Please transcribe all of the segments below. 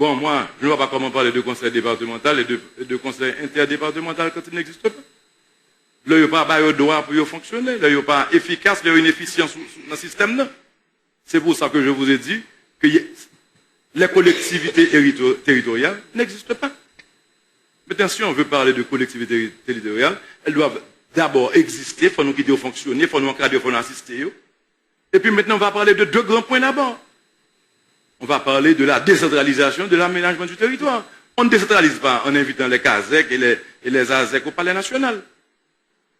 Bon, moi, je ne vois pas comment parler de conseil départemental et de conseil interdépartemental quand il n'existe pas. Là, il n'y a pas de droit pour fonctionner. Là, il n'y a pas efficace, il y a une efficience dans le système. C'est pour ça que je vous ai dit que les collectivités territoriales n'existent pas. Maintenant, si on veut parler de collectivités territoriales, elles doivent d'abord exister, il faut nous guider fonctionner, il faut nous encadrer, il faut nous assister. Et puis maintenant, on va parler de deux grands points d'abord. On va parler de la décentralisation, de l'aménagement du territoire. On ne décentralise pas en invitant les CASEC et les ASEC au Palais national.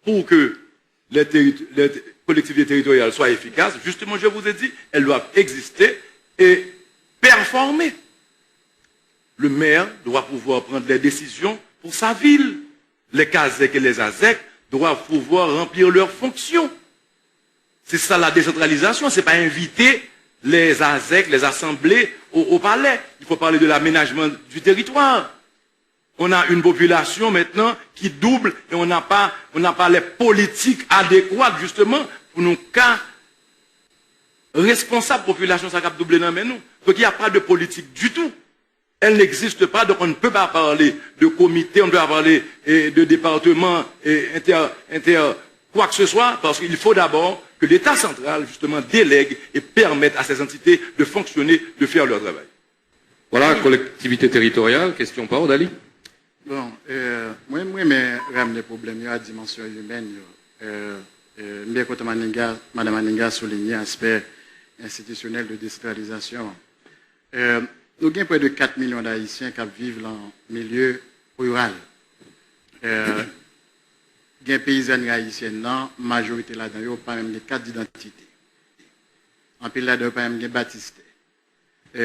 Pour que les collectivités territoriales soient efficaces, justement, je vous ai dit, elles doivent exister et performer. Le maire doit pouvoir prendre les décisions pour sa ville. Les CASEC et les ASEC doivent pouvoir remplir leurs fonctions. C'est ça la décentralisation, c'est pas inviter les ASEC, les assemblées au palais. Il faut parler de l'aménagement du territoire. On a une population maintenant qui double et on n'a pas les politiques adéquates justement pour nous cas responsables population ça cap doubler dans nous. Donc il n'y a pas de politique du tout. Elle n'existe pas, donc on ne peut pas parler de comité, on ne peut pas parler de département quoi que ce soit, parce qu'il faut d'abord que l'État central, justement, délègue et permette à ces entités de fonctionner, de faire leur travail. Voilà, collectivité territoriale, question par Dali. Bon, moi, mais ramener problème à dimension humaine. Bien quand Madame Aninga souligné l'aspect institutionnel de décentralisation. Nous avons près de 4 millions d'Haïtiens qui vivent dans le milieu rural. Les paysans haïtiens, la majorité là-dedans, ils n'ont pas même des cartes d'identité. En plus là-dedans, pas même des baptistes.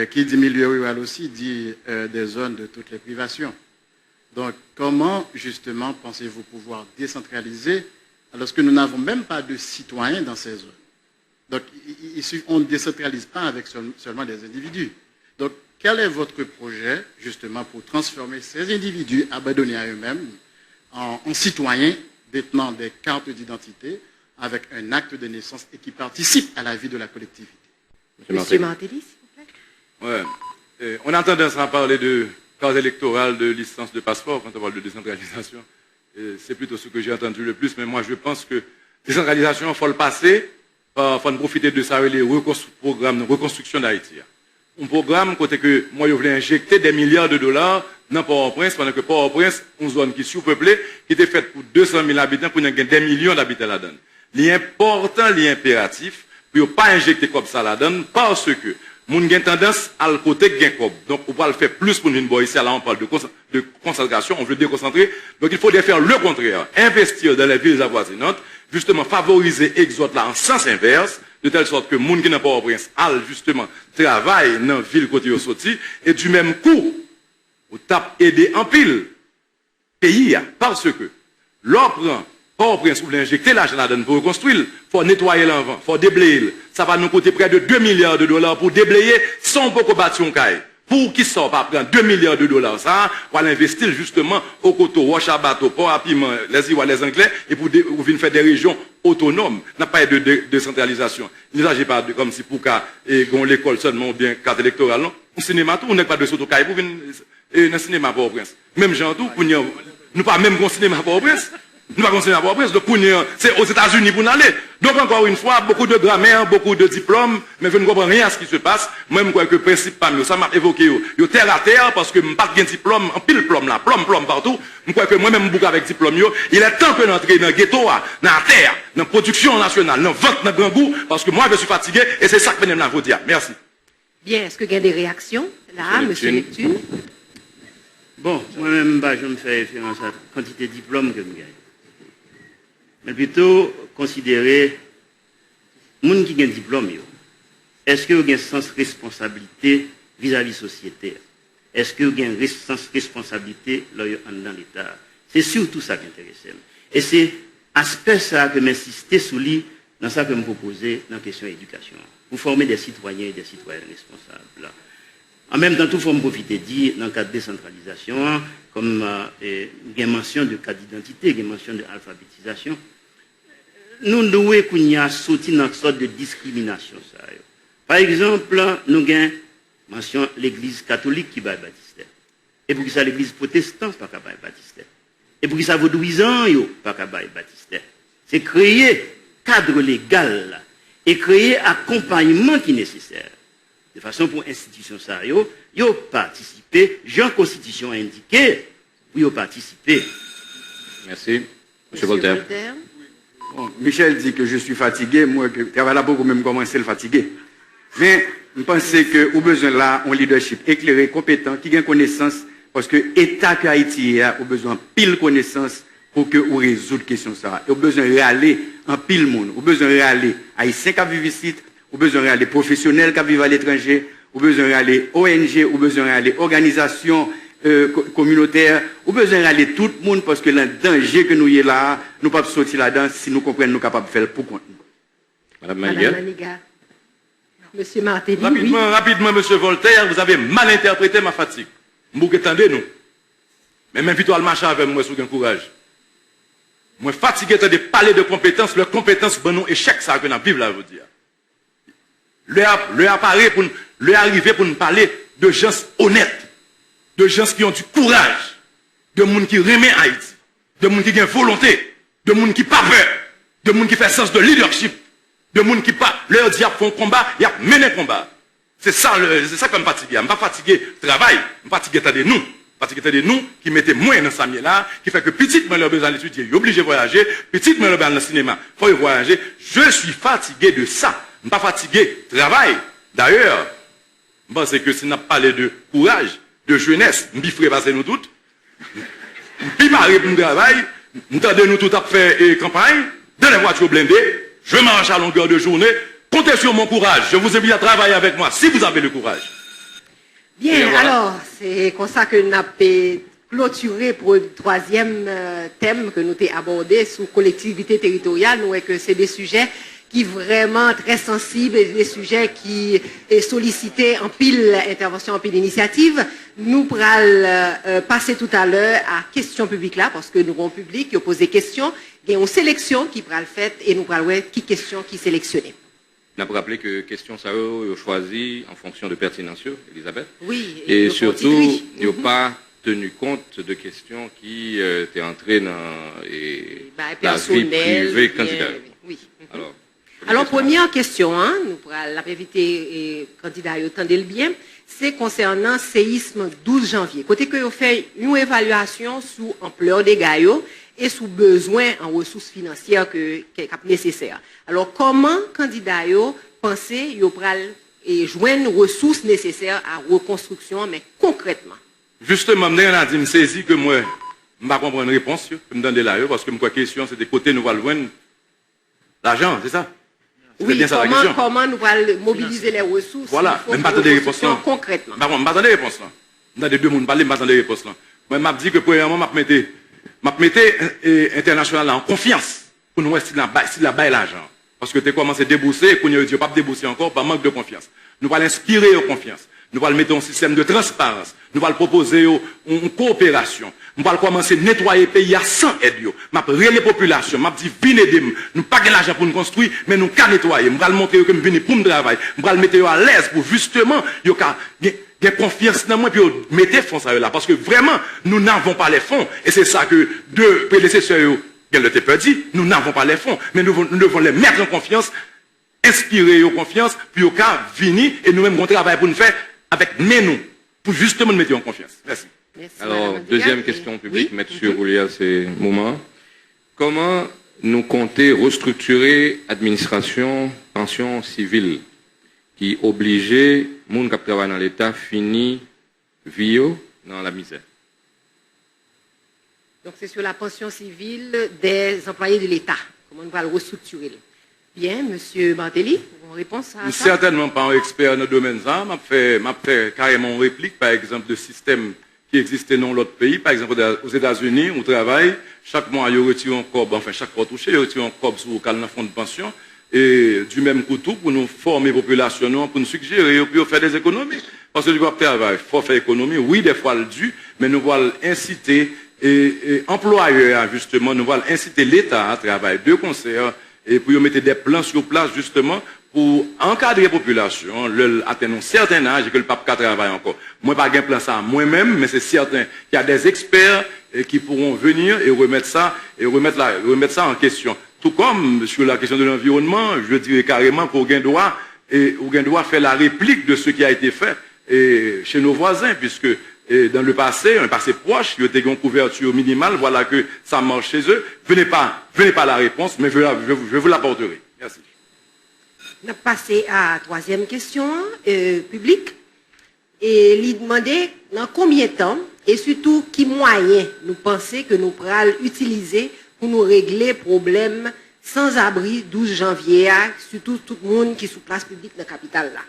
Qui dit milieu rural aussi, dit des zones de toutes les privations. Donc, comment, justement, pensez-vous pouvoir décentraliser alors que nous n'avons même pas de citoyens dans ces zones? Donc, on ne décentralise pas avec seulement des individus. Donc, quel est votre projet, justement, pour transformer ces individus abandonnés à eux-mêmes en citoyens détenant des cartes d'identité avec un acte de naissance et qui participent à la vie de la collectivité? Monsieur Martelly, s'il vous plaît. Ouais. On a tendance à parler de carte électorale, de licence de passeport quand on parle de décentralisation. C'est plutôt ce que j'ai entendu le plus, mais moi je pense que décentralisation, il faut le passer, il faut profiter de ça, les programmes de reconstruction d'Haïti. Un programme côté que moi je voulais injecter des milliards de dollars dans Port-au-Prince, pendant que Port-au-Prince, une zone qui est sous-peuplée, qui était faite pour 200 000 habitants, pour gagner des millions d'habitants là-dedans. L'important, l'impératif, pour ne pas injecter comme ça là-dedans, parce que moun gen tendance à le côté gen comme. Donc on va le faire plus pour une boy ici, là on parle de concentration, on veut déconcentrer. Donc il faut faire le contraire, investir dans les villes avoisinantes, justement favoriser l'exode là en sens inverse, de telle sorte que moun qui n'a pas au prince al justement travaille dans la ville côté au sorti, et du même coup, on tape aider en pile pays, parce que l'on prend Port-au-Prince, vous injecter l'argent là-dedans pour reconstruire, il faut nettoyer l'envant, il faut déblayer. Ça va nous coûter près de 2 milliards de dollars pour déblayer sans beaucoup bâtir un caille. Pour qui sort pas prendre 2 milliards de dollars, ça, pour l'investir justement au coteau, Roche à bateau, port à piment, les Ivois, les Anglais, et pour venir faire des régions autonomes. N'a pas de décentralisation. Il ne s'agit pas de comme si pour qu'à l'école seulement ou bien carte électorale, non. Au cinéma, tout, on n'est pas de soto caille pour venir dans le cinéma Port-au-Prince. Même gens tout, pour nous pas même au cinéma Port-au-Prince. Nous ne pouvons pas continuer à avoir presse. Donc, c'est aux États-Unis pour nous aller. Donc, encore une fois, beaucoup de grammaire, beaucoup de diplômes, mais je ne comprends rien à ce qui se passe. Moi, je crois que le principe, ça m'a évoqué, yo terre à terre, parce que je n'ai pas de diplôme, en pile plomb là, plomb partout. Je crois que moi-même, je avec diplôme, il est temps que d'entrer dans le ghetto, dans la terre, dans la production nationale, dans la vente, dans le grand goût, parce que moi, je suis fatigué, et c'est ça que je vous dire. Merci. Bien, est-ce qu'il y a des réactions? Là, monsieur Lectune. Bon, moi-même, je me fais référence à la quantité de diplômes que je gagne. Mais plutôt considérer les gens qui ont un diplôme, est-ce qu'ils ont un sens de responsabilité vis-à-vis de la société? Est-ce qu'ils ont un sens de responsabilité dans l'État? C'est surtout ça qui m'intéresse. Et c'est aspect ça que m'insiste sur lui dans ça que me proposais dans la question de l'éducation. Pour former des citoyens et des citoyennes responsables. En même temps, tout faut me profiter de dire, dans le cadre de décentralisation, comme il y a mention de carte d'identité, il y a mention de alphabétisation, nous devons qu'on y a sorti dans une sorte de discrimination. Ça. Par exemple, nous avons mention l'église catholique qui va baptistère. Et pour qui ça l'église protestante pas capable baptistère. Et pour qui ça vaudouisant yo pas capable baptistère. C'est créer cadre légal là, et créer accompagnement qui est nécessaire. De façon pour institution ça yo participer, Jean Constitution a indiqué pour yo participer. Merci. Monsieur Voltaire. Bon, Michel dit que je suis fatigué, moi que travail là beaucoup même commencer à le fatiguer. Mais je pense que au besoin là un leadership éclairé, compétent, qui gagne connaissance parce que l'État que Haïti a besoin pile connaissance pour que on résoudre question ça. Et au besoin réaller en pile monde, au besoin réaller haïtien qui vivent ici, au besoin réaller professionnels qui vivent à l'étranger, au besoin réaller ONG, au besoin réaller organisation communautaire, au besoin d'aller tout le monde parce que le danger que nous y est là, nous ne pouvons pas sortir là-dedans si nous comprenons nous capables de faire pour compte. Madame Maniga. Monsieur Martelly. Rapidement, Monsieur Voltaire, vous avez mal interprété ma fatigue. Vous attendez nous. Mais même plutôt à le marcher avec moi sous un courage. Moi fatigué de parler de compétences, leurs compétences bon nous échec ça que nous vivons là, je veux dire. Le arrivé pour nous parler de gens honnêtes. De gens qui ont du courage, de gens qui remet Haïti, de gens qui ont volonté, de gens qui n'ont pas peur, de gens qui font sens de leadership, de gens qui pas leur dire font combat, ils ont mené combat. C'est ça que je me fatigue. Je ne suis pas fatigué travail, je suis fatigué de nous. Fatigué de nous qui mettez moins dans ce là, qui fait que petitement leur besoin d'étudier, ils sont obligés de voyager, petitement leur besoin dans le cinéma, il faut voyager. Je suis fatigué de ça. Je ne suis pas fatigué travail. D'ailleurs, je pense que si on a parlé de courage, de jeunesse, nous ferait passer nous toutes. Puis marrer pour nous travailler, nous tendons nous tout à faire campagne, dans les voitures blindées, je marche à longueur de journée, comptez sur mon courage, je vous invite à travailler avec moi, si vous avez le courage. Bien, voilà. Alors, c'est comme ça que nous avons clôturé pour le troisième thème que nous avons abordé sous collectivité territoriale. Nous voyons que c'est des sujets qui vraiment très sensibles et des sujets qui est sollicité en pile intervention, en pile initiative. Nous pourrons passer tout à l'heure à questions publiques là, parce que nous avons un public qui pose des questions, il y a une sélection qui pourra le faire et nous pourrons voir qui questions qui sélectionner. On a rappelé que question ça est choisi en fonction de pertinence, Elisabeth. Oui. Et surtout, il n'y a pas tenu compte de questions qui étaient entrées dans la vie privée candidat. Oui. Alors, première question, nous pourrons l'inviter candidat, attendez le bien, c'est concernant le séisme 12 janvier. Côté que vous fait une évaluation sous ampleur des dégâts et sous besoin en ressources financières qui est nécessaire. Alors, comment candidat pensez vous pourrez joindre ressources nécessaires à reconstruction, mais concrètement? Justement, je me dit, saisi que moi, je ne comprends pas une réponse, je me donne là, parce que ma question, c'est des côtés, nous allons joindre l'argent, c'est ça? Oui, comment nous allons mobiliser les ressources? Voilà, mais je m'attends des réponses là. Concrètement. Je m'attends des réponses là. Dans les deux mondes parler, je m'attends des réponses là. Moi, je dis que premièrement, je mettais international en confiance pour nous rester la bail l'argent. Parce que tu as commencé à débourser et qu'on n'a pas débourser encore par manque de confiance. Nous allons inspirer aux confiance. Nous allons mettre un système de transparence. Nous allons proposer une coopération. Nous allons commencer à nettoyer le pays sans aide. Nous allons les populations. Nous allons dire, venez aider. Nous n'avons pas l'argent pour nous construire, mais nous allons nettoyer. Nous allons montrer que nous venons pour nous travailler. Nous allons mettre à l'aise pour justement, des confiance dans moi, puis mettez fonds à eux là. Parce que vraiment, nous n'avons pas les fonds. Et c'est ça que deux prédécesseurs, qu'elle ne t'a pas dit, nous n'avons pas les fonds. Mais nous devons les mettre en confiance, inspirer aux confiance, puis au cas, venir, et nous-mêmes, on travaille pour nous faire avec nous, pour justement nous mettre en confiance. Merci. Merci. Alors, deuxième question publique, M. Roulia, c'est moment. Comment nous comptez restructurer l'administration pension civile qui obligeait les gens qui travaillent dans l'État finir vie dans la misère? Donc, c'est sur la pension civile des employés de l'État. Comment on va le restructurer? Bien, M. Martelly, une réponse à ça? Certainement pas un expert dans le domaine. Je fait carrément une réplique, par exemple, de système qui existait dans l'autre pays. Par exemple, aux États-Unis, on travaille, chaque mois, ils retirent un cob, enfin, chaque fois touché, ils retirent un cob sur le fonds de pension. Et du même couteau, pour nous former la population, pour nous suggérer, pour faire des économies. Parce que du travail, il faut faire économie. Oui, des fois, le dû, mais nous allons inciter et employeurs, justement, nous allons inciter l'État à travailler de concert et pour mettre des plans sur place, justement, pour encadrer la population, atteindre un certain âge et que le pape travaille encore. Moi, pas un plan ça moi-même, mais c'est certain qu'il y a des experts qui pourront venir et remettre ça en question. Tout comme sur la question de l'environnement, je dirais carrément qu'aucun doit faire la réplique de ce qui a été fait chez nos voisins, puisque dans le passé, un passé proche, il y a une couverture minimale, voilà que ça marche chez eux. Venez pas la réponse, mais je vous l'apporterai. Merci. On a passé à la troisième question publique. Et lui demander dans combien de temps et surtout qui moyens nous pensons que nous pourrons utiliser pour nous régler le problème sans abri 12 janvier, surtout tout le monde qui est sous place publique dans la capitale là.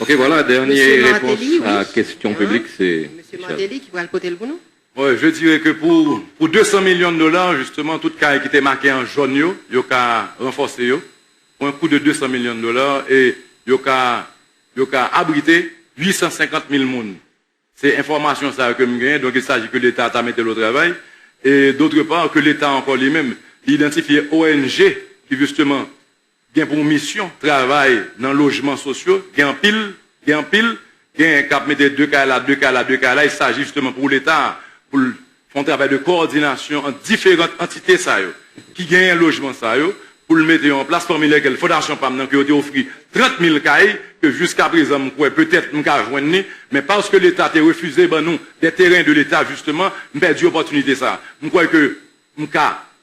Ok, voilà, dernière réponse Mantelli, à la question publique, c'est... Monsieur Mantelli qui va le porter le pour nous. Oui, je dirais que pour 200 millions de dollars, justement, tout cas qui était marqué en jaune, il y a renforcé, pour un coût de 200 millions de dollars, et il y a abrité 850 000 personnes. C'est information ça que je gagne, donc il s'agit que l'État a mis le travail, et d'autre part que l'État encore lui-même identifie ONG qui justement gagne pour mission travail dans le logement social, gagne en pile, cap mettre deux cas là, il s'agit justement pour l'État pour faire un travail de coordination entre différentes entités ça qui gagnent un logement ça pour le mettre en place parmi lesquels Fondation PAM qui a offert 30 000 cailles que jusqu'à présent peut-être nous avons joindre, mais parce que l'État a refusé nous des terrains de l'État justement, nous perdu l'opportunité ça. Je crois que nous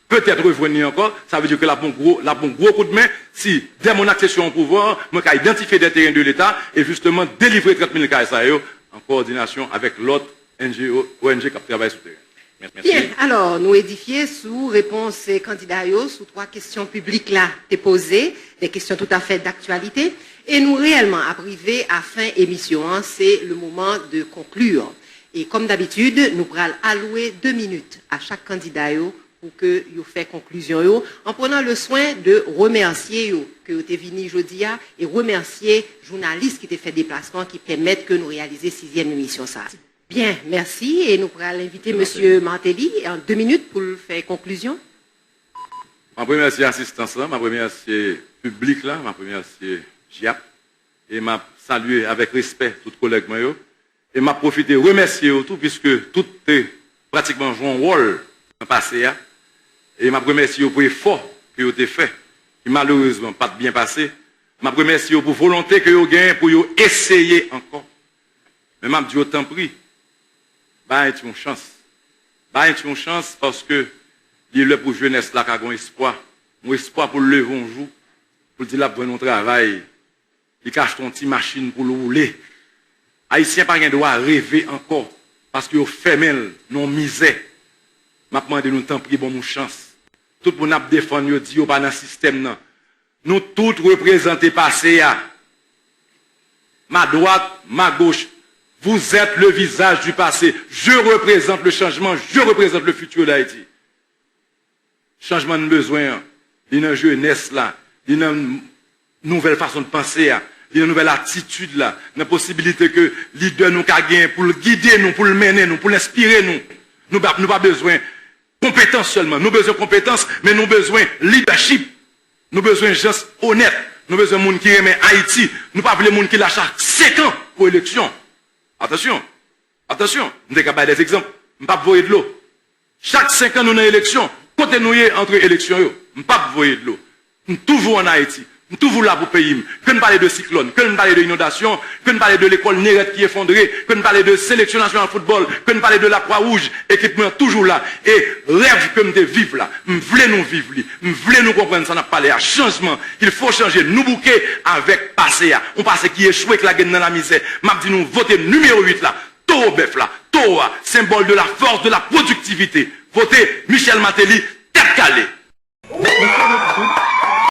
peut-être revenir encore, ça veut dire que la bon gros coup de main, si dès mon accession au pouvoir, je vais identifier des terrains de l'État et justement délivrer 30 000 cailles ça en coordination avec l'autre ONG qui travaille sur le terrain. Merci. Bien, alors, nous édifier sous réponse candidat sous 3 questions publiques là, posées, des questions tout à fait d'actualité, et nous réellement arriver à fin émission, c'est le moment de conclure. Et comme d'habitude, nous pourrons allouer 2 minutes à chaque candidat pour que vous fassiez conclusion en prenant le soin de remercier que vous êtes venu aujourd'hui et remercier les journalistes qui ont fait déplacement qui permettent que nous réalisions 6e émission ça. Bien, merci. Et nous pourrons inviter M. Mantelli en 2 minutes pour faire conclusion. Je remercie l'assistance, je remercie le public, je remercie JAP, et je salue avec respect tous les collègues. Et je profite de remercier tout, puisque tout est pratiquement joué un rôle dans le passé. Et je remercie pour l'effort que vous avez fait, qui malheureusement pas bien passé. Je remercie pour la volonté que vous avez pour essayer encore. Mais je dis autant pris. Bah, une chance. Bah, une chance parce que il est là pour jeunesse là qui a un espoir. Un espoir pour le lever un jour. Pour dire là pour un travail. Il cache ton petit machine pour le rouler. Haïtien pas droit à rêver encore. Parce que vous fermez non misère. Je demande de nous temps pris bon chance. Tout le monde a défendu, nous dit pas dans le système non. Nous tous représentés passé à ma droite, ma gauche. Vous êtes le visage du passé. Je représente le changement. Je représente le futur d'Haïti. Changement de besoin. Il y a une jeunesse là. Il y a une nouvelle façon de penser. Il y a une nouvelle attitude là. Il y a une possibilité que leader nous gagne pour le guider nous, pour le mener nous, pour l'inspirer nous. Nous n'avons pas besoin de compétences seulement. Nous avons besoin de compétences, mais nous avons besoin de leadership. Nous avons besoin de gens honnêtes. Nous avons besoin de gens qui aiment Haïti. Nous ne voulons pas gens qui lâchent 5 ans pour l'élection. Attention, nous avons des exemples. Je ne vais pas voyer de l'eau. Chaque 5 ans, nous avons une élection. Côté nous entre élections, je ne vais pas voyer de l'eau. Nous sommes toujours en Haïti. Nous sommes toujours là pour payer. Que nous parler de cyclone, que nous parler d'inondation, que nous parler de l'école Nérette qui est effondrée, que nous parler de sélection nationale de football, que nous parler de la Croix-Rouge, équipement toujours là. Et rêve que nous vivons là. Nous voulons nous vivre. Nous voulons nous comprendre, ça n'a pas l'air. Changement. Il faut changer. Nous bouquer avec passé. On passe qui échoue avec la gueule dans la misère. M'a dit nous voter numéro 8 là. Toro Bef là. Toro, symbole de la force, de la productivité. Votez Michel Mantelli, tête calée.